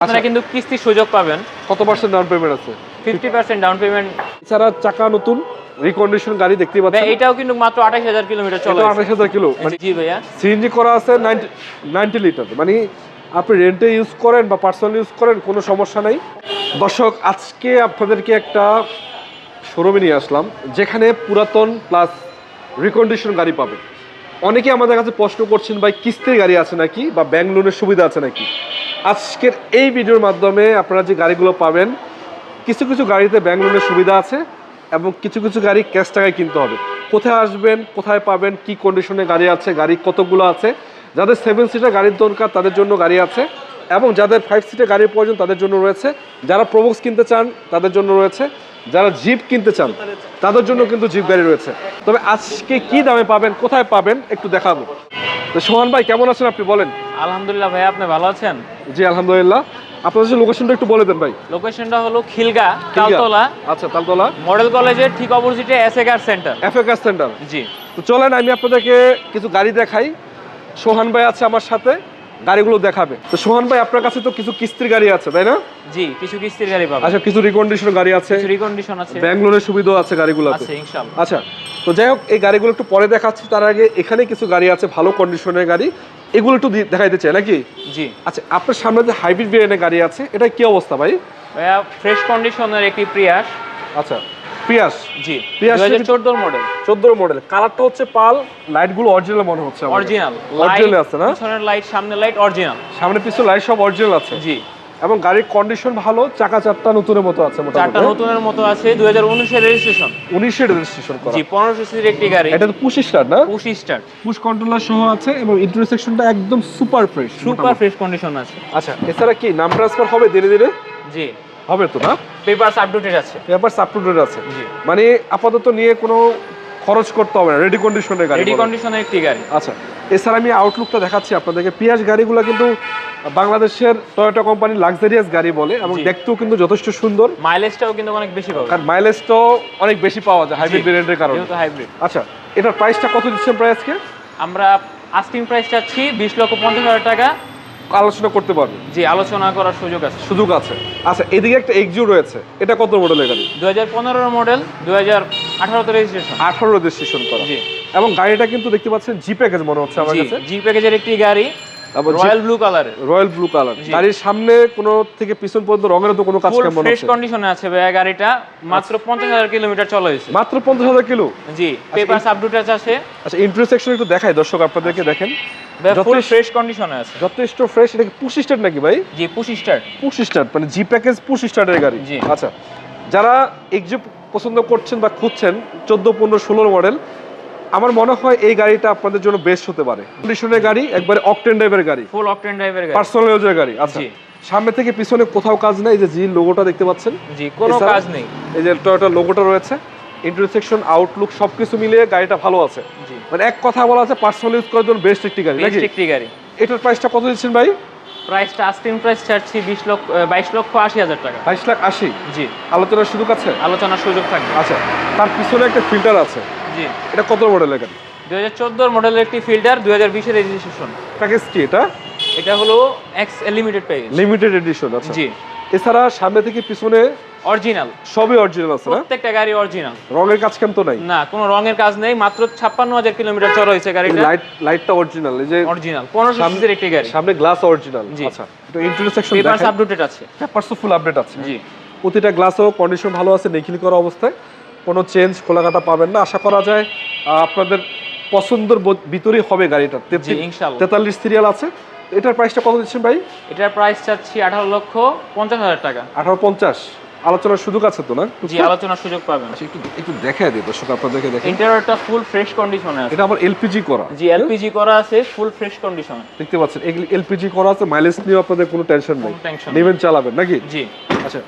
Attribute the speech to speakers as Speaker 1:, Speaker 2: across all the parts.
Speaker 1: আপনারা কিন্তু কিস্তির সুযোগ পাবেন।
Speaker 2: কত পার্সেন্ট ডাউন পেমেন্ট আছে?
Speaker 1: 50% ডাউন পেমেন্ট।
Speaker 2: এছাড়া চাকা নতুন রিকন্ডিশন গাড়ি দেখতেই পাচ্ছেন।
Speaker 1: এটাও কিন্তু মাত্র 28000 কিলোমিটার চলে।
Speaker 2: 28000 কিলো।
Speaker 1: জি ভাইয়া।
Speaker 2: সিএনজি করা আছে 90 লিটার। মানে আপনি রেন্টে ইউজ করেন বা পার্সোনাল ইউজ করেন কোনো সমস্যা নাই। দর্শক, আজকে আপনাদেরকে একটা শোরুমে নিয়ে আসলাম যেখানে পুরাতন প্লাস রিকন্ডিশন গাড়ি পাবেন। অনেকে আমাদের কাছে প্রশ্ন করছেন ভাই কিস্তির গাড়ি আছে নাকি বা ব্যাংক লোনের সুবিধা আছে নাকি। আজকের এই ভিডিওর মাধ্যমে আপনারা যে গাড়িগুলো পাবেন, কিছু কিছু গাড়িতে ব্যাংক লোনের সুবিধা আছে এবং কিছু কিছু গাড়ি ক্যাশ টাকায় কিনতে হবে। কোথায় আসবেন, কোথায় পাবেন, কি কন্ডিশনে গাড়ি আছে, গাড়ি কতগুলো আছে। যাদের 7 সিটার গাড়ির দরকার তাদের জন্য গাড়ি আছে এবং যাদের 5 সিটার গাড়ির প্রয়োজন তাদের জন্য রয়েছে। যারা প্রোবক্স কিনতে চান তাদের জন্য রয়েছে। যারা জিপ কিনতে চান তাদের জন্য কিন্তু জিপ গাড়ি রয়েছে। তবে আজকে কি দামে পাবেন, কোথায় পাবেন একটু দেখাবো। তো সোহান ভাই কেমন আছেন আপনি বলেন?
Speaker 1: আলহামদুলিল্লাহ ভাই, আপনি ভালো আছেন?
Speaker 2: জি আলহামদুলিল্লাহ। আপনাদের লোকেশনটা একটু বলে দেন ভাই।
Speaker 1: লোকেশনটা হলো খিলগা, তালতলা।
Speaker 2: আচ্ছা, তালতলা
Speaker 1: মডেল কলেজের ঠিক অপোজিটে SA car centre.
Speaker 2: FA car centre.
Speaker 1: জি।
Speaker 2: তো চলেন আমি আপনাদেরকে কিছু গাড়ি দেখাই। সোহান ভাই আছে আমার সাথে, গাড়িগুলো দেখাবে। তো সোহান ভাই আপনার কাছে তো কিছু কিস্তির গাড়ি আছে তাই না?
Speaker 1: জি, কিছু কিস্তির গাড়ি পাবেন।
Speaker 2: আচ্ছা, কিছু রিকন্ডিশন গাড়ি আছে,
Speaker 1: কিছু রিকন্ডিশন আছে,
Speaker 2: ব্যাংক লোনের সুবিধাও আছে গাড়িগুলোতে।
Speaker 1: আছে ইনশাআল্লাহ।
Speaker 2: আচ্ছা, তো যাই হোক এই গাড়িগুলো একটু পরে দেখাচ্ছি। তার আগে এখানে কিছু গাড়ি আছে ভালো কন্ডিশনের গাড়ি, এগুলো একটু দেখাইতে চাই নাকি?
Speaker 1: জি।
Speaker 2: আচ্ছা, আপনার সামনে যে হাইব্রিড ভেরিয়েন্টের গাড়ি আছে এটা কি অবস্থা ভাই?
Speaker 1: ভাইয়া ফ্রেশ কন্ডিশনের একটি প্রিয়াস।
Speaker 2: আচ্ছা, প্রিয়াস।
Speaker 1: জি,
Speaker 2: প্রিয়াস
Speaker 1: 2014 মডেল।
Speaker 2: 14 মডেল। কালারটা হচ্ছে পাল, লাইটগুলো অরিজিনাল মনে হচ্ছে আমার।
Speaker 1: অরিজিনাল।
Speaker 2: অরিজিনাল আছে না?
Speaker 1: পিছনের লাইট, সামনের লাইট অরিজিনাল।
Speaker 2: সামনে পিছনে লাইট সব অরিজিনাল আছে।
Speaker 1: জি।
Speaker 2: এবং গাড়ির কন্ডিশন ভালো, চাকা চারটা নতুনের মতো আছে মোটামুটি।
Speaker 1: চারটা নতুনের মতো আছে, 2019 এর রেজিস্ট্রেশন।
Speaker 2: 19 এর রেজিস্ট্রেশন করা।
Speaker 1: জি, 1500 সিসির একটি গাড়ি।
Speaker 2: এটা তো পুশ স্টার্ট না?
Speaker 1: Push start.
Speaker 2: পুশ কন্ট্রোলার সহ আছে এবং ইন্টারসেকশনটা একদম super fresh.
Speaker 1: Super fresh condition আছে।
Speaker 2: আচ্ছা, এছাড়া কি নাম ট্রান্সফার হবে ধীরে ধীরে?
Speaker 1: জি।
Speaker 2: হবে তো না?
Speaker 1: পেপারস আপডেটেড আছে।
Speaker 2: পেপারস আপডেটেড আছে।
Speaker 1: জি।
Speaker 2: মানে আপাতত নিয়ে কোনো খরচ করতে হবে না, রেডি কন্ডিশনের গাড়ি।
Speaker 1: রেডি কন্ডিশনের একটি গাড়ি।
Speaker 2: আচ্ছা, এছাড়া আমি আউটলুকটা দেখাচ্ছি আপনাদেরকে। পিয়াস গাড়িগুলো কিন্তু বাংলাদেশের টয়োটা কোম্পানি লাক্সারিয়াস গাড়ি বলে এবং দেখতেও কিন্তু যথেষ্ট সুন্দর।
Speaker 1: মাইলেজটাও কিন্তু অনেক বেশি পাবে।
Speaker 2: কারণ মাইলেজটাও অনেক বেশি পাওয়া যায় হাইব্রিড ভেরিয়েন্টের কারণে।
Speaker 1: যেহেতু হাইব্রিড।
Speaker 2: আচ্ছা, এটার প্রাইসটা কত দিচ্ছেন প্রাইসকে?
Speaker 1: আমরা আস্কিং প্রাইস চাচ্ছি 20,50,000 টাকা।
Speaker 2: আলোচনা করতে পারবে?
Speaker 1: জি, আলোচনা করার সুযোগ আছে।
Speaker 2: সুযোগ আছে। আচ্ছা, এদিকে একটা এক্সিউ রয়েছে, এটা কত মডেলের গাড়ি?
Speaker 1: 2015 মডেল, 2018 তে রেজিস্ট্রেশন।
Speaker 2: 18 রেজিস্ট্রেশন করা।
Speaker 1: জি।
Speaker 2: এবং গাড়িটা কিন্তু দেখতে পাচ্ছেন জি প্যাকেজ মনে হচ্ছে আমার কাছে।
Speaker 1: জি প্যাকেজের একটি গাড়ি, রয়্যাল ব্লু কালারের।
Speaker 2: Royal blue colour. গাড়ির সামনে কোনো থেকে পিছন পর্যন্ত রঙের তো কোনো কাজ কেমন আছে?
Speaker 1: ফ্রেশ কন্ডিশনে আছে ভাই গাড়িটা। মাত্র 50,000 কিলোমিটার চলা হয়েছে।
Speaker 2: মাত্র 50,000 কিলো?
Speaker 1: জি, পেপারস আপডেটেড আছে।
Speaker 2: আচ্ছা, ইন্টারসেকশন একটু দেখাই দর্শক আপনাদেরকে, দেখেন
Speaker 1: ফুল ফ্রেশ কন্ডিশনে আছে।
Speaker 2: যথেষ্ট ফ্রেশ। এটা কি পুশ স্টার্ট নাকি ভাই?
Speaker 1: জি, পুশ স্টার্ট।
Speaker 2: পুশ স্টার্ট মানে জি প্যাকেজ পুশ স্টার্টের গাড়ি।
Speaker 1: জি।
Speaker 2: আচ্ছা, যারা এক্সিউ পছন্দ করছেন বা খুঁজছেন 14, 15, 16 মডেল, আমার মনে হয় এই গাড়িটা আপনাদের জন্য বেস্ট হতে পারে। কন্ডিশনের গাড়ি, একবারে অকটেন ড্রাইভের গাড়ি,
Speaker 1: ফুল অকটেন ড্রাইভের গাড়ি,
Speaker 2: পার্সোনাল ইউজের গাড়ি। আচ্ছা,
Speaker 1: জি।
Speaker 2: সামনে থেকে পিছনে কোথাও কাজ নাই, এই যে জি লোগোটা দেখতে পাচ্ছেন।
Speaker 1: জি, কোনো কাজ নেই।
Speaker 2: এই যে টয়োটা লোগোটা রয়েছে। ইন্টারসেকশন, আউটলুক সবকিছু মিলিয়ে গাড়িটা ভালো আছে।
Speaker 1: জি।
Speaker 2: মানে এক কথা বলা আছে পার্সোনাল ইউজ করার জন্য বেস্ট একটি গাড়ি নাকি?
Speaker 1: বেস্ট একটি গাড়ি।
Speaker 2: এটার প্রাইসটা কত দিচ্ছেন ভাই?
Speaker 1: প্রাইসটা আস্কিং প্রাইস চাচ্ছি 22,80,000 টাকা।
Speaker 2: 22,80,000।
Speaker 1: জি।
Speaker 2: আলোচনার সুযোগ আছে?
Speaker 1: আলোচনার সুযোগ থাকবে।
Speaker 2: আচ্ছা, তার পিছনে একটা ফিল্টার আছে।
Speaker 1: জি।
Speaker 2: এটা কত মডেলের গাড়ি?
Speaker 1: 2014 মডেলের একটি ফিল্টার, 2020 এর রেজিস্ট্রেশন।
Speaker 2: প্যাকেজ কি এটা?
Speaker 1: এটা হলো x limited package.
Speaker 2: Limited edition. আচ্ছা।
Speaker 1: জি।
Speaker 2: এছাড়া সামনে থেকে পিছনে
Speaker 1: অরিজিনাল,
Speaker 2: সবই অরিজিনাল আছে না?
Speaker 1: প্রত্যেকটা গাড়ি অরিজিনাল।
Speaker 2: রঙের কাজ কেমন তো নাই?
Speaker 1: না, কোনো রঙের কাজ নেই। মাত্র 56,000 কিলোমিটার চলা হয়েছে গাড়িটা।
Speaker 2: লাইটটা অরিজিনাল, এই যে
Speaker 1: অরিজিনাল 1500 সিসির একটি গাড়ি।
Speaker 2: সামনে গ্লাস অরিজিনাল।
Speaker 1: জি।
Speaker 2: আচ্ছা, এটা ইন্টারসেকশন
Speaker 1: পেপারস
Speaker 2: দেখেন।
Speaker 1: আপডেটেড আছে।
Speaker 2: পেপারস ফুল আপডেট আছে।
Speaker 1: জি।
Speaker 2: প্রতিটা গ্লাসও কন্ডিশন ভালো আছে, নিখিল করা অবস্থায়, কোনো চেঞ্জ খোলাকাটা পাবেন না। আশা করা যায় আপনাদের পছন্দের ভিতরেই হবে গাড়িটা।
Speaker 1: জি, ইনশাআল্লাহ।
Speaker 2: 43 সিরিয়াল আছে। এটার প্রাইসটা কত দিচ্ছেন ভাই?
Speaker 1: এটার প্রাইস চাচ্ছি 18,50,000 টাকা।
Speaker 2: 18,50,000। আলোচনার সুযোগ আছে তো না?
Speaker 1: জি, আলোচনার সুযোগ পাবেন।
Speaker 2: একটু দেখায় দিই দর্শক আপনাদেরকে, দেখেন
Speaker 1: ইন্টেরিয়রটা ফুল ফ্রেশ কন্ডিশনে আছে।
Speaker 2: এটা আবার এলপিজি করা।
Speaker 1: জি, এলপিজি করা আছে, ফুল ফ্রেশ কন্ডিশনে
Speaker 2: দেখতে পাচ্ছেন এলপিজি করা আছে। মাইলেজ নিয়ে আপনাদের কোনো টেনশন নেই, নেবেন চালাবেন নাকি?
Speaker 1: জি।
Speaker 2: আচ্ছা,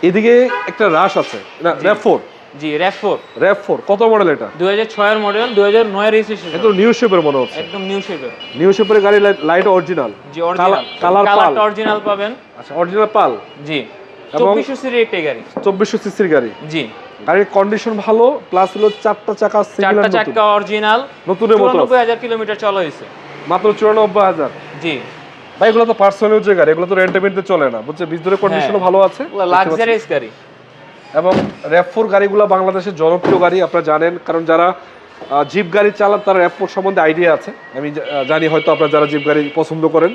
Speaker 2: এদিকে একটা রাশ আছে না, RAV4।
Speaker 1: জি, RAV4।
Speaker 2: RAV4 কত মডেল এটা?
Speaker 1: 2006 এর মডেল, 2009 এর রেজিস্ট্রেশন।
Speaker 2: এটা নিউ শেপের মনে হচ্ছে।
Speaker 1: একদম নিউ শেপের।
Speaker 2: নিউ শেপের গাড়ি, লাইট অরিজিনাল।
Speaker 1: জি, অরিজিনাল। কালারটা অরিজিনাল পাবেন।
Speaker 2: আচ্ছা, অরিজিনাল পাল।
Speaker 1: জি। 2400 সিরির একটি গাড়ি।
Speaker 2: 2400 সিসির গাড়ি।
Speaker 1: জি।
Speaker 2: গাড়ির কন্ডিশন ভালো, প্লাস হলো চারটা চাকা সিঙ্গেল,
Speaker 1: চারটা চাকা অরিজিনাল,
Speaker 2: নতুনের মতো।
Speaker 1: 94,000 কিলোমিটার চলা হয়েছে।
Speaker 2: মাত্র 94,000।
Speaker 1: জি।
Speaker 2: ভাই এগুলো তো পার্সোনাল ইউজের গাড়ি, এগুলো তো রেন্টেমেন্টে চলে না, বুঝছে? ভিতরে কন্ডিশনও ভালো আছে,
Speaker 1: লাক্সারিয়াস গাড়ি।
Speaker 2: এবং RAV4 গাড়িগুলো বাংলাদেশের জনপ্রিয় গাড়ি, আপনারা জানেন, কারণ যারা জিপ গাড়ি চালান তারা RAV4 সম্বন্ধে আইডিয়া আছে। আমি জানি হয়তো আপনারা যারা জিপ গাড়ি পছন্দ করেন।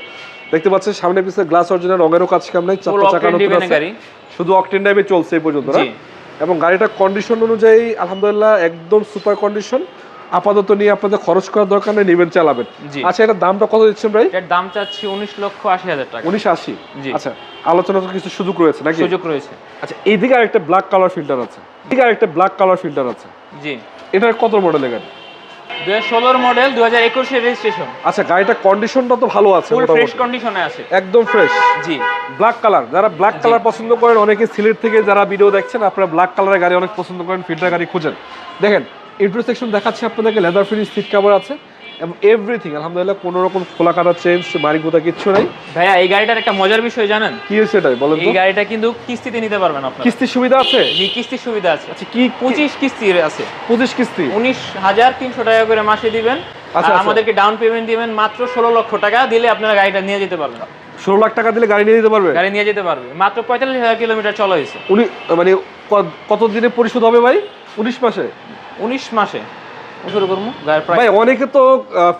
Speaker 2: দেখতে পাচ্ছেন সামনে পিছনে গ্লাস অরিজিনাল, রঙেরও কাজ কাম নাই, চারটা চাকা নতুন আছে, শুধু অকটেন ড্রাইভে চলছে এই পর্যন্ত না। এবং গাড়িটা কন্ডিশন অনুযায়ী আলহামদুলিল্লাহ একদম সুপার কন্ডিশন। আপাতত নিয়ে আপনাদের খরচ করার দরকার নেই, নেবেন চালাবেন। আচ্ছা, এটার দামটা কত দিচ্ছেন ভাই?
Speaker 1: এর দাম চাচ্ছি 19,80,000 টাকা।
Speaker 2: 19,80?
Speaker 1: জি।
Speaker 2: আচ্ছা, আলোচনা তো কিছু সুযোগ রয়েছে নাকি?
Speaker 1: সুযোগ রয়েছে।
Speaker 2: আচ্ছা, এইদিকে আরেকটা ব্ল্যাক কালার ফিল্টার আছে, এদিকে আরেকটা ব্ল্যাক কালার ফিল্টার আছে।
Speaker 1: জি।
Speaker 2: এটার কত মডেলের গাড়ি?
Speaker 1: 2016 মডেল, 2021 এর রেজিস্ট্রেশন।
Speaker 2: আচ্ছা, গাড়িটা কন্ডিশনটা তো ভালো আছে,
Speaker 1: ফুল ফ্রেশ কন্ডিশনে আছে,
Speaker 2: একদম ফ্রেশ।
Speaker 1: জি।
Speaker 2: ব্ল্যাক কালার, যারা ব্ল্যাক কালার পছন্দ করেন, অনেকে সিলেট থেকে যারা ভিডিও দেখছেন আপনারা ব্ল্যাক কালারের গাড়ি অনেক পছন্দ করেন, ফিল্টার গাড়ি খুঁজেন, দেখেন ইন্টারসেকশন দেখাচ্ছি আপনাদেরকে, লেদার ফিনিশ সিট কভার আছে এবং এভরিথিং আলহামদুলিল্লাহ, কোনো রকম খোলা কাটা চেঞ্জ মারি গোতা কিচ্ছু নাই।
Speaker 1: ভাইয়া এই গাড়িটার একটা মজার বিষয় জানেন
Speaker 2: কি হয়েছে এটাই বলেন তো?
Speaker 1: এই গাড়িটা কিন্তু কিস্তিতে নিতে পারবেন আপনারা।
Speaker 2: কিস্তির সুবিধা আছে?
Speaker 1: জি, কিস্তির সুবিধা আছে।
Speaker 2: আচ্ছা, কি
Speaker 1: 25 কিস্তি আছে।
Speaker 2: 25 কিস্তি
Speaker 1: 19,300 টাকা করে মাসে দিবেন।
Speaker 2: আচ্ছা,
Speaker 1: আর আমাদেরকে ডাউন পেমেন্ট দিবেন মাত্র 16 লক্ষ টাকা, দিলে আপনারা গাড়িটা নিয়ে যেতে পারবেন।
Speaker 2: 16 লাখ টাকা দিলে গাড়ি নিয়ে যেতে পারবে?
Speaker 1: গাড়ি নিয়ে যেতে পারবে, মাত্র 45,000 কিলোমিটার চলা হয়েছে।
Speaker 2: উনি মানে কত দিনে পরিশোধ হবে ভাই? 19 মাসে?
Speaker 1: 19 মাসে শুরু করবো গাড়ির প্রাইস।
Speaker 2: ভাই অনেকে তো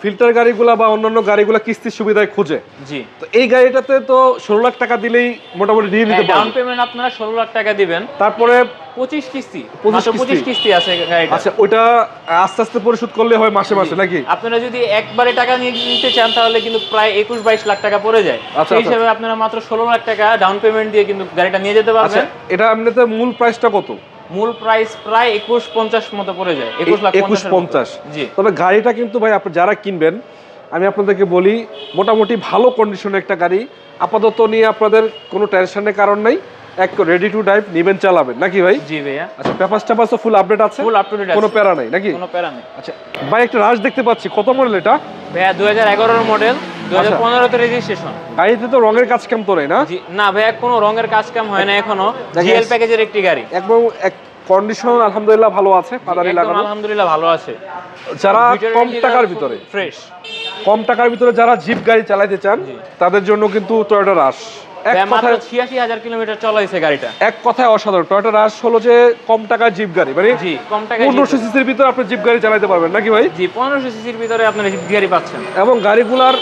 Speaker 2: ফিল্টার গাড়িগুলা বা অন্যান্য গাড়িগুলা কিস্তির সুবিধায় খোঁজে।
Speaker 1: জি।
Speaker 2: তো এই গাড়িটাতে তো 16 লাখ টাকা দিলেই মোটামুটি নিয়ে নিতে পারবেন।
Speaker 1: ডাউন পেমেন্ট আপনারা 16 লাখ টাকা দিবেন,
Speaker 2: তারপরে
Speaker 1: 25 কিস্তি,
Speaker 2: 25
Speaker 1: কিস্তি আছে গাড়িটা।
Speaker 2: আচ্ছা, ওইটা আস্তে আস্তে পরিশোধ করলে হয় মাসে মাসে নাকি?
Speaker 1: আপনারা যদি একবারে টাকা নিয়ে নিতে চান তাহলে কিন্তু প্রায় 21-22 লাখ টাকা পড়ে যায়।
Speaker 2: আচ্ছা,
Speaker 1: সেই হিসাবে আপনারা মাত্র 16 লাখ টাকা ডাউন পেমেন্ট দিয়ে কিন্তু গাড়িটা নিয়ে যেতে
Speaker 2: আচ্ছা,
Speaker 1: পারবেন।
Speaker 2: এটা এমনিতে মূল প্রাইসটা কত?
Speaker 1: মূল প্রাইস প্রায় 21,50 মতো পড়ে যায়,
Speaker 2: 21,50।
Speaker 1: জি।
Speaker 2: তবে গাড়িটা কিন্তু ভাই আপনি যারা কিনবেন, আমি আপনাদেরকে বলি মোটামুটি ভালো কন্ডিশনের একটা গাড়ি, আপাতত নিয়ে আপনাদের কোনো টেনশনের কারণ নাই, এক রেডি টু ড্রাইভ নেবেন চালাবেন নাকি ভাই?
Speaker 1: জি ভাইয়া।
Speaker 2: আচ্ছা, পেপারস তো ফুল আপডেট আছে?
Speaker 1: ফুল আপ টু ডেট আছে,
Speaker 2: কোনো প্যারা নাই নাকি?
Speaker 1: কোনো প্যারা নেই।
Speaker 2: আচ্ছা ভাই, একটা রাশ দেখতে পাচ্ছি, কত মডেল এটা?
Speaker 1: ভাইয়া 2011 মডেল, 2015 তে রেজিস্ট্রেশন।
Speaker 2: গাড়িতে তো রঙের কাজ কাম তো নাই না?
Speaker 1: জি না ভাইয়া, কোনো রঙের কাজ কাম হয় না এখনো, জিএল প্যাকেজের একটি গাড়ি।
Speaker 2: একদম কন্ডিশন আলহামদুলিল্লাহ ভালো আছে, পাদারি লাগানো,
Speaker 1: আলহামদুলিল্লাহ ভালো আছে।
Speaker 2: যারা কম টাকার ভিতরে,
Speaker 1: ফ্রেশ
Speaker 2: কম টাকার ভিতরে যারা জিপ গাড়ি চালাতে চান তাদের জন্য কিন্তু টয়োটা রাশ এক কথায়
Speaker 1: 86,000 কিলোমিটার চলা হয়েছে গাড়িটা।
Speaker 2: এক কথায় অসাধারণ। টয়োটা রাশ হলো যে কম টাকার জিপ গাড়ি, মানে
Speaker 1: জি, কম টাকায়
Speaker 2: 1500 সিসির ভিতরে আপনি জিপ গাড়ি চালাতে পারবেন নাকি ভাই?
Speaker 1: জি, 1500 সিসির ভিতরে আপনারা জিপ গাড়ি পাচ্ছেন।
Speaker 2: এবং গাড়িগুলার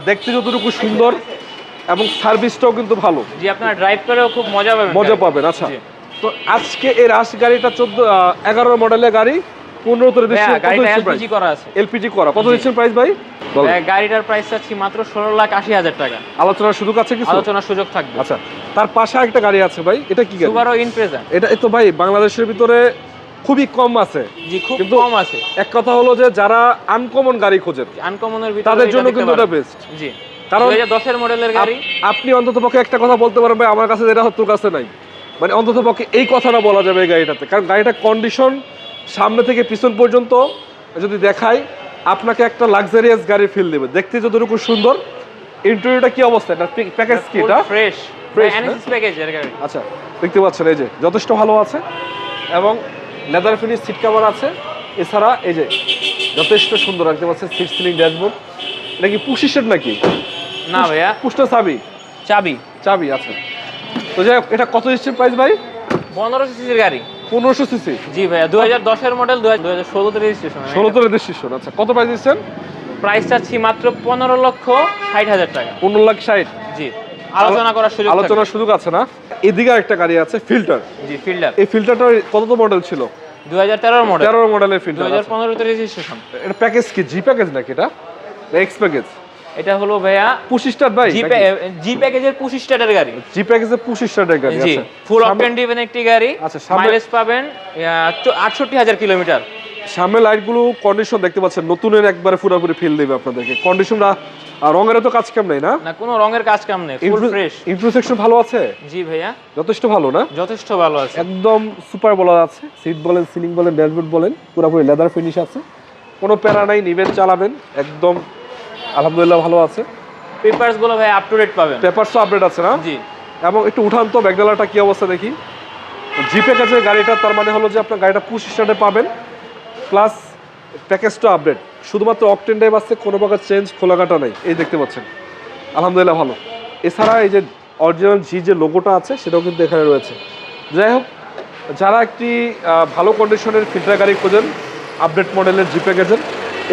Speaker 2: দেখতে যতটুকু সুন্দর এবং সার্ভিসটাও কিন্তু ভালো।
Speaker 1: জি, আপনারা ড্রাইভ করেও খুব মজা পাবেন।
Speaker 2: আচ্ছা, তো আজকে এই রাশ গাড়িটা 11 মডেলের গাড়ি, 15 তে রেজিস্ট্রেশন,
Speaker 1: গাড়িটা এলপিজি করা আছে।
Speaker 2: এলপিজি করা, কত দিচ্ছেন প্রাইস ভাই?
Speaker 1: গাড়িটার প্রাইস আছে মাত্র 16,80,000 টাকা।
Speaker 2: আলোচনার সুযোগ আছে কিছু?
Speaker 1: আলোচনার সুযোগ থাকবে।
Speaker 2: আচ্ছা, তার পাশে একটা গাড়ি আছে ভাই, এটা কি গাড়ি?
Speaker 1: সুবারু ইমপ্রেজা।
Speaker 2: এটা তো ভাই বাংলাদেশের ভিতরে খুবই কম আছে।
Speaker 1: জি, খুব কম আছে।
Speaker 2: এক কথা হলো যে যারা আনকমন গাড়ি খোঁজেন,
Speaker 1: আনকমনের ভিতরে
Speaker 2: তাদের জন্য কিন্তু এটা বেস্ট।
Speaker 1: জি,
Speaker 2: কারণ
Speaker 1: 2010 এর মডেলের গাড়ি।
Speaker 2: আপনি অন্ততপক্ষে একটা কথা বলতে পারেন ভাই, আমার কাছে যেটা তোর কাছে নাই, মানে অন্ততপক্ষে এই কথাটা বলা যাবে এই গাড়িটাতে, কারণ গাড়িটা কন্ডিশন সামনে থেকে পিছন পর্যন্ত যদি দেখাই আপনাকে একটা লাক্সারিয়াস গাড়ির ফিল দেবে, দেখতে যতটুকু সুন্দর। ইন্টেরিয়রটা কি অবস্থা? এটা প্যাকেজ কি? এটা
Speaker 1: ফ্রেশ এনএসএস প্যাকেজের গাড়ি।
Speaker 2: আচ্ছা, দেখতে পাচ্ছেন এই যে যথেষ্ট ভালো আছে এবং লেদার ফিনিশ সিট কভার আছে। এছাড়া এই যে যথেষ্ট সুন্দর দেখতে পাচ্ছেন সিট সিলিং ড্যাশবোর্ড। এটা কি পুশ স্টার্ট নাকি?
Speaker 1: না ভাইয়া,
Speaker 2: পুশটা চাবি আছে। তো যাই হোক, এটা কত দিচ্ছেন প্রাইস ভাই?
Speaker 1: 1500 সিসির গাড়ি।
Speaker 2: 1500 সিসি?
Speaker 1: জি ভাইয়া, 2010 এর মডেল, 2016 তে রেজিস্ট্রেশন।
Speaker 2: 16 তে রেজিস্ট্রেশন। আচ্ছা, কত প্রাইস দিচ্ছেন?
Speaker 1: প্রাইস চাচ্ছি মাত্র 15,60,000 টাকা।
Speaker 2: 15,60,000?
Speaker 1: জি, আলোচনার সুযোগ
Speaker 2: আছে না? এদিকে একটা গাড়ি আছে ফিল্টার।
Speaker 1: জি, ফিল্টার।
Speaker 2: এই ফিল্টারটা কত মডেল ছিল?
Speaker 1: 2013 মডেল।
Speaker 2: 13 মডেলের ফিল্টার।
Speaker 1: 2015 তে রেজিস্ট্রেশন।
Speaker 2: এটা প্যাকেজ কি? জি প্যাকেজ নাকি এটা? X package?
Speaker 1: এটা হলো ভাইয়া
Speaker 2: পুশ স্টার্ট ভাই,
Speaker 1: জি প্যাকেজের পুশ স্টার্টের গাড়ি।
Speaker 2: জি প্যাকেজের পুশ স্টার্টের গাড়ি।
Speaker 1: জি, ফুল অকটেন ড্রিভেন একটি গাড়ি।
Speaker 2: আচ্ছা,
Speaker 1: মাইলেজ পাবেন 68,000 কিলোমিটার।
Speaker 2: সামনে লাইটগুলো কন্ডিশন দেখতে পাচ্ছেন নতুনের একবারে পুরোপুরি ফিল দেবে আপনাদেরকে। কন্ডিশনটা রঙের তো কাজ কাম নেই না?
Speaker 1: না, কোনো রঙের কাজ কাম নেই, ফুল ফ্রেশ।
Speaker 2: ইন্টারসেকশন ভালো আছে?
Speaker 1: জি ভাইয়া,
Speaker 2: যথেষ্ট ভালো না?
Speaker 1: যথেষ্ট ভালো আছে,
Speaker 2: একদম সুপার বলা আছে। সিট বলেন, সিলিং বলেন, ড্যাশবোর্ড বলেন, পুরোপুরি লেদার ফিনিশ আছে, কোনো প্যারা নাই, নিবেন চালাবেন একদম আলহামদুলিল্লাহ ভালো আছে।
Speaker 1: পেপারস গুলো ভাই আপ টু ডেট পাবেন।
Speaker 2: পেপারসও আপডেট আছে না?
Speaker 1: জি।
Speaker 2: এবং একটু উঠান তো ব্যাকডালাটা কি অবস্থা দেখি। জি প্যাকেজের গাড়িটা, তার মানে হলো যে আপনার গাড়িটা পুশ স্টার্টে পাবেন, প্লাস প্যাকেজটা আপডেট, শুধুমাত্র অকটেন ড্রাইভ আছে, কোনো প্রকার চেঞ্জ খোলাঘাটা নাই। এই দেখতে পাচ্ছেন আলহামদুলিল্লাহ ভালো। এছাড়া এই যে অরিজিনাল জি যে লোগোটা আছে সেটাও কিন্তু এখানে রয়েছে। যাই হোক, যারা একটি ভালো কন্ডিশনের ফিল্টার গাড়ি খোঁজেন আপডেট মডেলের জি প্যাকেজের,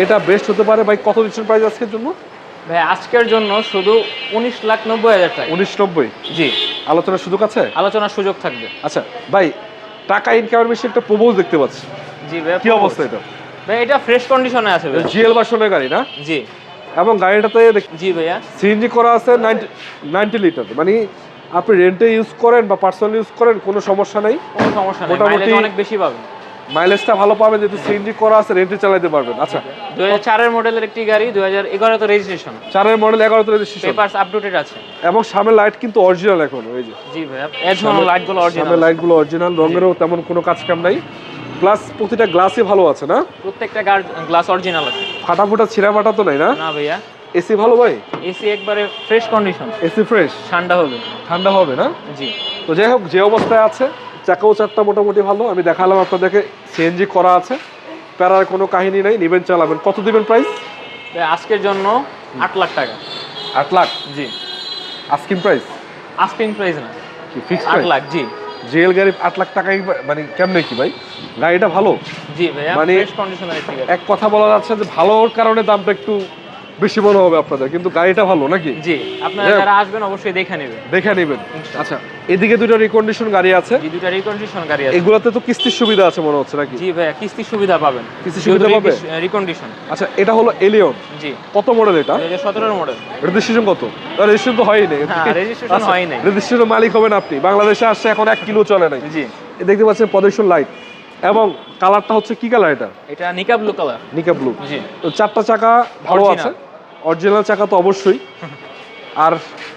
Speaker 2: এটা বেস্ট হতে পারে। ভাই কত দিচ্ছেন প্রাইস আজকের জন্য?
Speaker 1: ভাই আজকের জন্য শুধু 19,90,000 টাকা।
Speaker 2: 1990।
Speaker 1: জি,
Speaker 2: আলোচনার সুযোগ আছে?
Speaker 1: আলোচনার সুযোগ থাকবে।
Speaker 2: আচ্ছা ভাই, টাকা ইনকামের বেশি একটা প্রপোজ দেখতে পাচ্ছি,
Speaker 1: জি ভাই।
Speaker 2: কি অবস্থা এটা?
Speaker 1: ভাই এটা ফ্রেশ কন্ডিশনে আছে ভাই।
Speaker 2: জিএল ভার্সনের গাড়ি না?
Speaker 1: জি
Speaker 2: এবং গাড়িটাতে
Speaker 1: জি ভাইয়া।
Speaker 2: সিএনজি করা আছে 90 লিটার, মানে আপনি রেন্টে ইউজ করেন বা পার্সোনালি ইউজ করেন কোনো সমস্যা নাই,
Speaker 1: কোনো সমস্যা নেই,
Speaker 2: মোটামুটি
Speaker 1: মাইলেজ অনেক বেশি পাবেন।
Speaker 2: মাইলেজটা ভালো পাবেন যেহেতু সিএনজি করা আছে, রেন্টে চালাতে পারবেন। আচ্ছা,
Speaker 1: 2004 মডেলের একটি গাড়ি, 2011 তে registration,
Speaker 2: 4 model 11 registration,
Speaker 1: papers updated আছে।
Speaker 2: এবং সামনে লাইট কিন্তু অরিজিনাল এখন, ওই যে
Speaker 1: জি ভাইয়া, এজমানো লাইটগুলো অরিজিনাল।
Speaker 2: সামনে লাইটগুলো অরিজিনাল, রঙেরও তেমন কোনো কাজ কাম নাই, প্লাস প্রতিটা গ্লাসই ভালো আছে না?
Speaker 1: প্রত্যেকটা গ্লাস অরিজিনাল আছে।
Speaker 2: ফাটা ছিঁড়া ফাটা তো নাই না?
Speaker 1: না ভাইয়া।
Speaker 2: এসি ভালো ভাই?
Speaker 1: এসি একবারে ফ্রেশ কন্ডিশন,
Speaker 2: এসি ফ্রেশ,
Speaker 1: ঠান্ডা হবে।
Speaker 2: ঠান্ডা হবে না?
Speaker 1: জি।
Speaker 2: তো যাই হোক, যে অবস্থায় আছে, চাকাও চারটা মোটামুটি ভালো, আমি দেখালাম আপনাদেরকে, সিএনজি করা আছে, প্যারার কোনো কাহিনী নাই, নিবেন চালাবেন। কত দিবেন প্রাইস?
Speaker 1: আজকের জন্য 8 লাখ টাকা।
Speaker 2: 8 লাখ?
Speaker 1: জি।
Speaker 2: Asking price?
Speaker 1: আস্কিং প্রাইস না,
Speaker 2: কি ফিক্সড
Speaker 1: 8
Speaker 2: প্রাইস?
Speaker 1: লাখ। জি।
Speaker 2: জেল গাড়ি 8 লাখ টাকা, মানে কেমনে কি ভাই? গাড়িটা ভালো?
Speaker 1: জি ভাইয়া,
Speaker 2: মানে
Speaker 1: ফ্রেশ কন্ডিশনের একটি গাড়ি।
Speaker 2: এক কথা বলা যাচ্ছে যে ভালোর কারণে দামটা একটু বেশি মনে হবে আপনাদের, কিন্তু গাড়িটা ভালো নাকি?
Speaker 1: জি, আপনারা যারা আসবেন অবশ্যই দেখে নেবেন।
Speaker 2: দেখে নেবেন। আচ্ছা, এদিকে দুটো রিকন্ডিশন গাড়ি আছে।
Speaker 1: জি, দুটো রিকন্ডিশন গাড়ি আছে।
Speaker 2: এগুলাতে তো কিস্তির সুবিধা আছে মনে হচ্ছে নাকি?
Speaker 1: জি ভাইয়া, কিস্তির সুবিধা পাবেন।
Speaker 2: কিস্তির সুবিধা পাবে?
Speaker 1: রিকন্ডিশন।
Speaker 2: আচ্ছা, এটা হলো এলিয়ন।
Speaker 1: জি।
Speaker 2: কত মডেল এটা?
Speaker 1: 2017 মডেল।
Speaker 2: রেজিস্ট্রেশন কত? রেজিস্ট্রেশন তো হয়নি।
Speaker 1: হ্যাঁ, রেজিস্ট্রেশন হয়নি নাই।
Speaker 2: রেজিস্ট্রেশন মালিক হবেন আপনি। বাংলাদেশে আসছে এখন 1 কিলো চলে নাই।
Speaker 1: জি।
Speaker 2: দেখতে পাচ্ছেন পজিশন লাইট, এবং কালারটা হচ্ছে কি কালার এটা?
Speaker 1: এটা নিকা ব্লু কালার।
Speaker 2: নিকা ব্লু।
Speaker 1: জি।
Speaker 2: তো 4টা চাকা ভালো আছে, অরিজিনাল চাকা তো অবশ্যই, আর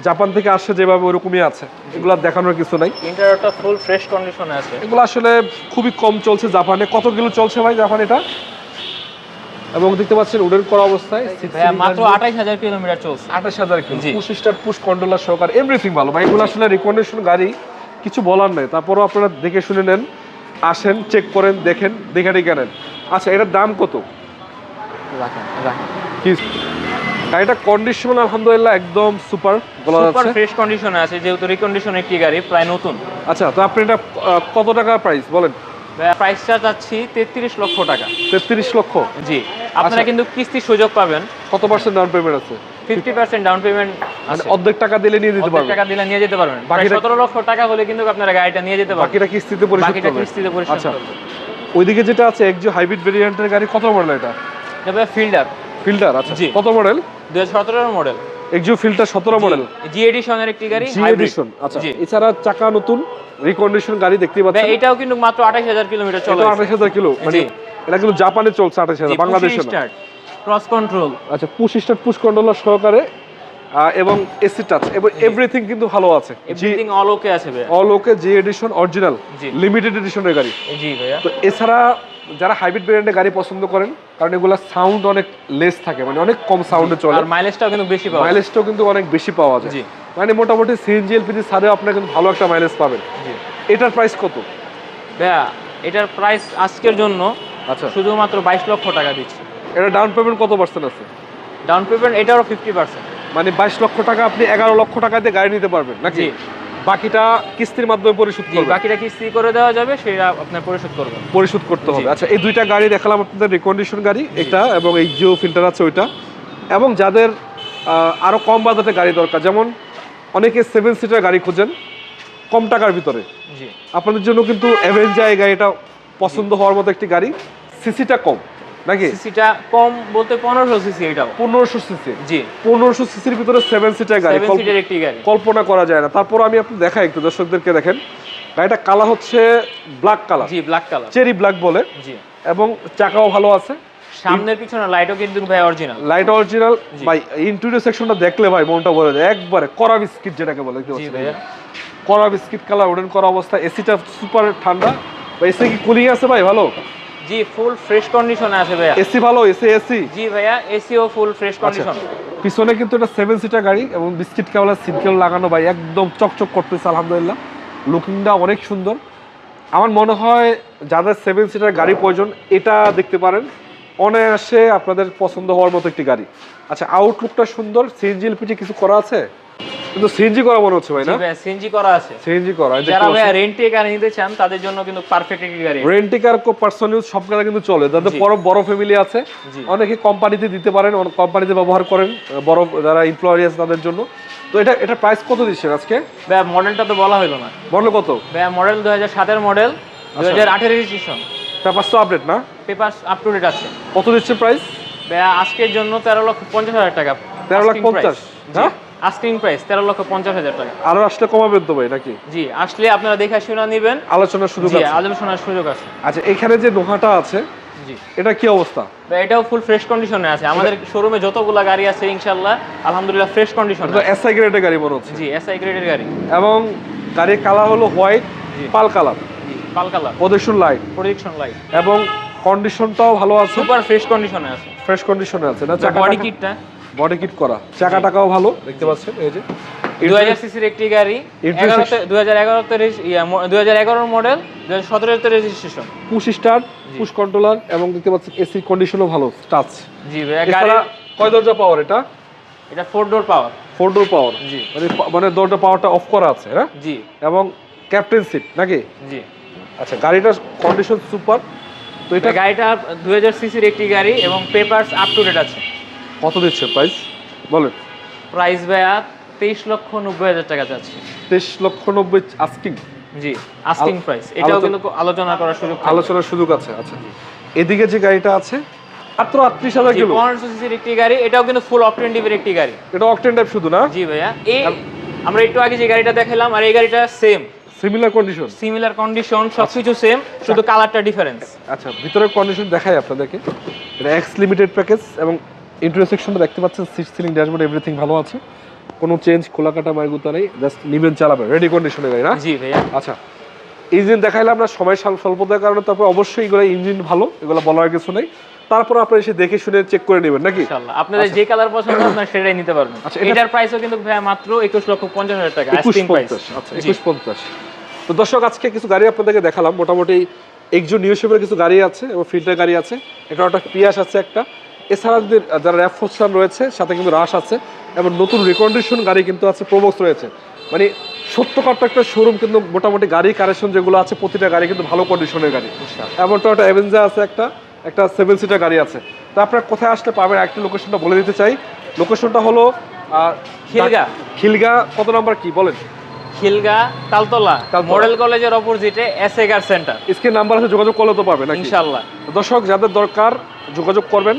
Speaker 2: জাপান থেকে আসছে যেভাবে ওরকমই আছে, এগুলা দেখানোর কিছু নাই।
Speaker 1: ইন্টেরিয়রটা ফুল ফ্রেশ কন্ডিশনে আছে।
Speaker 2: এগুলো আসলে খুবই কম চলছে জাপানে। কত কিলো চলছে ভাই জাপান এটা? এবং দেখতে পাচ্ছেন উডেন করা অবস্থায়,
Speaker 1: ভাইয়া মাত্র 28000 কিলোমিটার চলছে।
Speaker 2: 28000 কিলো,
Speaker 1: জি।
Speaker 2: 25 স্টার পুশ কন্ট্রোলার সহকারে, এভরিথিং ভালো ভাই। এগুলো আসলে রিকন্ডিশন গাড়ি, কিছু বলার নাই। তারপরও আপনারা দেখে শুনে নেন, আসেন, চেক করেন, দেখেন, দেখে নেন। আচ্ছা, এটার দাম কত?
Speaker 1: রাখেন।
Speaker 2: কি গাড়িটা কন্ডিশন? আলহামদুলিল্লাহ একদম সুপার বলা
Speaker 1: সুপার
Speaker 2: যাচ্ছে।
Speaker 1: ফ্রেশ কন্ডিশনে আছে, যেহেতু রিকন্ডিশন একটি গাড়ি, প্রায় নতুন।
Speaker 2: আচ্ছা, তো আপনি এটা কত টাকা প্রাইস বলেন?
Speaker 1: প্রাইসটা চাচ্ছি 33 লক্ষ টাকা।
Speaker 2: 33 লক্ষ?
Speaker 1: জি। আপনারা কিন্তু কিস্তির সুযোগ পাবেন।
Speaker 2: কত পার্সেন্ট ডাউন পেমেন্ট আছে?
Speaker 1: 50% ডাউন পেমেন্ট
Speaker 2: মানে
Speaker 1: আছে।
Speaker 2: অর্ধেক টাকা দিলে নিয়ে দিতে পারবেন?
Speaker 1: টাকা দিলে নিয়ে যেতে পারবেন।
Speaker 2: বাকিটা
Speaker 1: 17 লক্ষ টাকা হলে কিন্তু আপনারা গাড়িটা নিয়ে যেতে পারবেন।
Speaker 2: বাকিটা কিস্তিতে পরিশোধ
Speaker 1: বাকিটা
Speaker 2: করবেন?
Speaker 1: কিস্তিতে পরিশোধ
Speaker 2: আচ্ছা,
Speaker 1: করবেন।
Speaker 2: ওইদিকে যেটা আছে একজো হাইব্রিড ভেরিয়েন্টের গাড়ি, কত মডেল এটা?
Speaker 1: তবে ফিল্ডার।
Speaker 2: ফিল্টার? আচ্ছা,
Speaker 1: জি।
Speaker 2: কত মডেল?
Speaker 1: 2017 মডেল।
Speaker 2: একজো ফিল্টার 17 মডেল,
Speaker 1: জি এডিশনের একটি গাড়ি,
Speaker 2: জি
Speaker 1: হাইব্রিড।
Speaker 2: এডিশন। আচ্ছা,
Speaker 1: জি।
Speaker 2: এছাড়া চাকা নতুন, রিকন্ডিশন গাড়ি দেখতে পাচ্ছেন।
Speaker 1: এটাও কিন্তু মাত্র 28000 কিলোমিটার চলে।
Speaker 2: 28000 কিলো, মানে
Speaker 1: জি।
Speaker 2: এটা কিন্তু জাপানে চলছে 28000, বাংলাদেশে না।
Speaker 1: Cross control.
Speaker 2: আচ্ছা, পুশ স্টার্ট পুশ কন্ট্রোলার সহকারে, এবং এসি টাচ, এবং এভরিথিং কিন্তু ভালো আছে।
Speaker 1: এভরিথিং অল ওকে আছে ভাইয়া।
Speaker 2: অল ওকে, জি এডিশন অরিজিনাল,
Speaker 1: জি।
Speaker 2: লিমিটেড এডিশনের গাড়ি।
Speaker 1: জি ভাইয়া।
Speaker 2: তো এছাড়া যারা হাইব্রিড ভেরিয়েন্টের গাড়ি পছন্দ করেন, কারণ এগুলো সাউন্ড অনেক লেস থাকে, মানে অনেক কম সাউন্ডে চলে,
Speaker 1: আর মাইলেজটাও কিন্তু বেশি পাওয়া যায়।
Speaker 2: মাইলেজটাও কিন্তু অনেক বেশি পাওয়া যায়।
Speaker 1: জি।
Speaker 2: মানে মোটামুটি সিএনজি এলপিজি ছাড়েও আপনার কিন্তু ভালো একটা মাইলেজ পাবেন।
Speaker 1: জি।
Speaker 2: এটার প্রাইস কত?
Speaker 1: ভাইয়া এটার প্রাইস আজকের জন্য
Speaker 2: আচ্ছা,
Speaker 1: শুধুমাত্র 22 লক্ষ টাকা দিচ্ছি।
Speaker 2: এটা ডাউন পেমেন্ট কত পার্সেন্ট আছে?
Speaker 1: ডাউন পেমেন্ট এটারও 50%।
Speaker 2: মানে 22 লক্ষ টাকা আপনি 11 লক্ষ টাকা দিয়ে গাড়ি নিতে পারবেন নাকি?
Speaker 1: জি।
Speaker 2: বাকিটা কিস্তির মাধ্যমে পরিশোধ
Speaker 1: জি,
Speaker 2: করবেন?
Speaker 1: বাকিটা কিস্তি করে দেওয়া যাবে, সেটা আপনার পরিশোধ করবেন।
Speaker 2: পরিশোধ করতে হবে।
Speaker 1: জি।
Speaker 2: আচ্ছা, এই দুইটা গাড়ি দেখালাম আপনাদের, রিকন্ডিশন গাড়ি এটা, এবং এই জিও ফিল্টার আছে ওইটা। এবং যাদের আরো কম বাজেটে গাড়ি দরকার, যেমন অনেকে 7 সিটার গাড়ি খোঁজেন কম টাকার ভিতরে,
Speaker 1: জি।
Speaker 2: আপনাদের জন্য কিন্তু অ্যাভেঞ্জার এই গাড়িটা পছন্দ হওয়ার মতো একটি গাড়ি। সিসিটা কম নাকি?
Speaker 1: সিসিটা কম বলতে 1500 সিসি এটাও।
Speaker 2: 1500 সিসি?
Speaker 1: জি।
Speaker 2: 1500 সিসির ভিতরে 7 সিটার গাড়ি,
Speaker 1: 7 সিটের একটি গাড়ি,
Speaker 2: কল্পনা করা যায় না। তারপর আমি আপনি দেখাই একটু, দর্শকদেরকে দেখেন। গাড়িটা কালার হচ্ছে ব্ল্যাক কালার,
Speaker 1: জি ব্ল্যাক কালার,
Speaker 2: চেরি ব্ল্যাক বলে,
Speaker 1: জি।
Speaker 2: এবং চাকাও ভালো আছে।
Speaker 1: সামনের পিছনে লাইটও কিন্তু ভাই অরিজিনাল।
Speaker 2: লাইট অরিজিনাল
Speaker 1: জি।
Speaker 2: ভাই। ইন্টেরিয়র সেকশনটা দেখলে ভাই মনটা ভরে যায়, একবারে কড়া বিস্কিট যেটাকে বলে, দেখতে
Speaker 1: জি
Speaker 2: পাচ্ছেন
Speaker 1: ভাইয়া।
Speaker 2: কড়া বিস্কিট কালার, ওডেন করা অবস্থা। এসিটা সুপার ঠান্ডা। এসি কি কুলিং আছে ভাই? ভালো?
Speaker 1: জি, ফুল ফ্রেশ কন্ডিশনে আছে ভাইয়া।
Speaker 2: এসি ভালো? এসি?
Speaker 1: জি ভাইয়া, এসিও ফুল ফ্রেশ কন্ডিশন।
Speaker 2: পিছনে কিন্তু এটা 7 সিটার গাড়ি, এবং বিস্কিট কালার সিটকেল লাগানো ভাই, একদম চকচক করতেছে আলহামদুলিল্লাহ। লুকিংটা অনেক সুন্দর। আমার মনে হয় যাদের 7 সিটার গাড়ি প্রয়োজন এটা দেখতে পারেন। অনায়াসে আপনাদের পছন্দ হওয়ার মতো একটি গাড়ি। আচ্ছা, আউটলুকটা সুন্দর, সিএনজি এলপিজি কিছু করা আছে, কিন্তু সিএনজি করা মনে হচ্ছে ভাই না?
Speaker 1: জি ভাই সিএনজি করা আছে।
Speaker 2: সিএনজি করা,
Speaker 1: যারা ভাই রেন্টে গাড়ি নিতে চান তাদের জন্য কিন্তু পারফেক্ট একটি গাড়ি।
Speaker 2: রেন্টি কার পার্সোনাল ইউজ সব গাড়ি কিন্তু চলে, যাদের
Speaker 1: জি।
Speaker 2: বড় বড় ফ্যামিলি আছে,
Speaker 1: জি।
Speaker 2: অনেকে কোম্পানিতে দিতে পারেন, কোম্পানিতে ব্যবহার করেন, বড় যারা এমপ্লয়ি আছে তাদের জন্য। তো এটা প্রাইস কত দিচ্ছেন আজকে?
Speaker 1: ভাই মডেলটা তো বলা হলো না।
Speaker 2: মডেল কত?
Speaker 1: ভাই মডেল 2007 এর মডেল, 2008 রেজিস্ট্রেশন।
Speaker 2: পেপারস তো আপডেট না?
Speaker 1: পেপারস আপ টু ডেট আছে।
Speaker 2: কত দিচ্ছে প্রাইস?
Speaker 1: ভাই আজকের জন্য 13,50,000 টাকা।
Speaker 2: 13,50,000? হ্যাঁ,
Speaker 1: আস্কিং প্রাইস 13,50,000 টাকা।
Speaker 2: আরো আসলে কমাবেন তো ভাই নাকি?
Speaker 1: জি, আসলে আপনারা দেখে শুনে নেবেন,
Speaker 2: আলোচনার সুযোগ
Speaker 1: জি
Speaker 2: আছে?
Speaker 1: আলোচনার সুযোগ আছে।
Speaker 2: আচ্ছা, এখানে যে নোহাটা আছে,
Speaker 1: জি
Speaker 2: এটা কি অবস্থা?
Speaker 1: ভাই এটাও ফুল ফ্রেশ কন্ডিশনে আছে। আমাদের শোরুমে যতগুলা গাড়ি আছে ইনশাআল্লাহ আলহামদুলিল্লাহ ফ্রেশ কন্ডিশনে
Speaker 2: এটা
Speaker 1: আছে।
Speaker 2: এসআই গ্রেডের গাড়ি মনে হচ্ছে।
Speaker 1: জি এসআই গ্রেডের গাড়ি।
Speaker 2: এবং গাড়ির কালার হলো হোয়াইট
Speaker 1: জি।
Speaker 2: পাল কালার,
Speaker 1: জি পাল কালার,
Speaker 2: প্রদর্শন লাইট,
Speaker 1: প্রজেকশন লাইট,
Speaker 2: এবং কন্ডিশনটাও ভালো আছে,
Speaker 1: সুপার ফ্রেশ কন্ডিশনে আছে।
Speaker 2: ফ্রেশ কন্ডিশনে আছে না?
Speaker 1: বডি কিটটা
Speaker 2: বডি কিট করা, চাকা টাকাও ভালো দেখতে পাচ্ছেন। এই যে
Speaker 1: 2000 সিসির একটি গাড়ি, 2011 মডেল, 2017 তে registration,
Speaker 2: push start, push controller, এবং দেখতে পাচ্ছেন এসি কন্ডিশনও ভালো, টাচ।
Speaker 1: জি ভাই গাড়ি
Speaker 2: কয় দরজা পাওয়ার এটা?
Speaker 1: এটা 4 ডোর পাওয়ার।
Speaker 2: 4 ডোর পাওয়ার,
Speaker 1: জি
Speaker 2: মানে দরজা পাওয়ারটা অফ করা আছে, হ্যাঁ?
Speaker 1: জি
Speaker 2: এবং ক্যাপ্টেন সিট নাকি?
Speaker 1: জি।
Speaker 2: আচ্ছা, গাড়িটার কন্ডিশন সুপার। তো এটা
Speaker 1: গাড়িটা 2000 সিসির একটি গাড়ি এবং পেপারস আপ টু ডেট আছে।
Speaker 2: কত দিচ্ছে প্রাইস বলেন?
Speaker 1: প্রাইস ভাইয়া 23,90,000 টাকা যাচ্ছে।
Speaker 2: 23,90,000 আস্কিং?
Speaker 1: জি আস্কিং প্রাইস। এটাও কিন্তু আলোচনা করার সুযোগ থাকবে।
Speaker 2: আলোচনার সুযোগ আছে। আচ্ছা, এদিকে যে গাড়িটা আছে মাত্র 38,000 কিলো,
Speaker 1: 1500 সিসির একটি গাড়ি, এটাও কিন্তু ফুল অকটেন ডিভের একটি গাড়ি।
Speaker 2: এটা অকটেন টাইপ শুধু না?
Speaker 1: জি ভাইয়া, এই আমরা একটু আগে যে গাড়িটা দেখালাম আর এই গাড়িটা same,
Speaker 2: similar condition,
Speaker 1: similar condition, সবকিছু সেম, শুধু কালারটা ডিফারেন্স।
Speaker 2: আচ্ছা, ভিতরের কন্ডিশন দেখাই আপনাদেরকে। এটা এক্স লিমিটেড প্যাকেজ, এবং ইন্টেরিয়র সেকশনটা দেখতে পাচ্ছেন, সিট সিলিং, ড্যাশবোর্ড, এভরিথিং ভালো আছে, কোনো চেঞ্জ খোলা কাটা মারগুতা নেই, জাস্ট নিবেন চালাবে, রেডি কন্ডিশনে গাড়ি না?
Speaker 1: জি ভাইয়া।
Speaker 2: আচ্ছা, ইঞ্জিন দেখাইলাম না সময় স্বল্পতার কারণে, তারপর অবশ্যই এগুলো ইঞ্জিন ভালো, এগুলো বলার কিছু নেই। তারপর আপনারা এসে দেখে শুনে চেক করে নেবেন নাকি?
Speaker 1: ইনশাআল্লাহ আপনাদের যে কালার পছন্দ আপনারা সেটাই নিতে পারবেন।
Speaker 2: আচ্ছা,
Speaker 1: এটার প্রাইসও কিন্তু ভাইয়া মাত্র 21,50,000 টাকা, আস্কিং প্রাইস।
Speaker 2: 21,50,000। আচ্ছা, 21,50,000। তো দর্শক, আজকে কিছু গাড়ি আপনাদেরকে দেখালাম, মোটামুটি একজন নিউ শেপের কিছু গাড়ি আছে এবং ফিল্টার গাড়ি আছে, এটা একটা পিয়াস আছে একটা, এছাড়া যদি যারা র্যাপ ফোরসান রয়েছে, সাথে কিন্তু রাশ আছে, এবং নতুন রিকন্ডিশন গাড়ি কিন্তু আছে, প্রোবক্স রয়েছে। মানে সত্যকারটা একটা শোরুম, কিন্তু মোটামুটি গাড়ি কারেকশন যেগুলো আছে প্রতিটা গাড়ি কিন্তু ভালো কন্ডিশনের গাড়ি। এবং একটা অ্যাভেঞ্জার আছে, একটা 7 সিটার গাড়ি আছে। তো আপনারা কোথায় আসলে পাবেন, একটা লোকেশনটা বলে দিতে চাই। লোকেশনটা হলো খিলগা। কত নাম্বার কি বলেন?
Speaker 1: খিলগা তালতলা মডেল কলেজের অপোজিটে এসএগার সেন্টার।
Speaker 2: স্ক্রিন নাম্বার আছে, যোগাযোগ করলে তো পাবেন নাকি?
Speaker 1: ইনশাআল্লাহ।
Speaker 2: দর্শক, যাদের দরকার যোগাযোগ করবেন।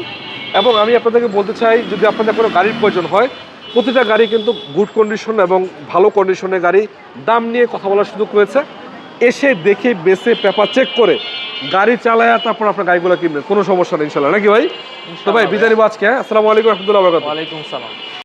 Speaker 2: এবং আমি আপনাদেরকে বলতে চাই, যদি আপনাদের কোনো গাড়ির প্রয়োজন হয়, প্রতিটা গাড়ি কিন্তু গুড কন্ডিশন এবং ভালো কন্ডিশনের গাড়ি, দাম নিয়ে কথা বলার সুযোগ রয়েছে। এসে দেখে বেছে পেপার চেক করে গাড়ি চালায় তারপর আপনার গাড়িগুলো কিনবেন, কোনো সমস্যা নেই ইনশাল্লাহ নাকি ভাই? তো ভাই বিদায় নিব আজকে। আসসালামু আলাইকুম রহমতুল্লাহ।
Speaker 1: ওয়ালাইকুম সালাম।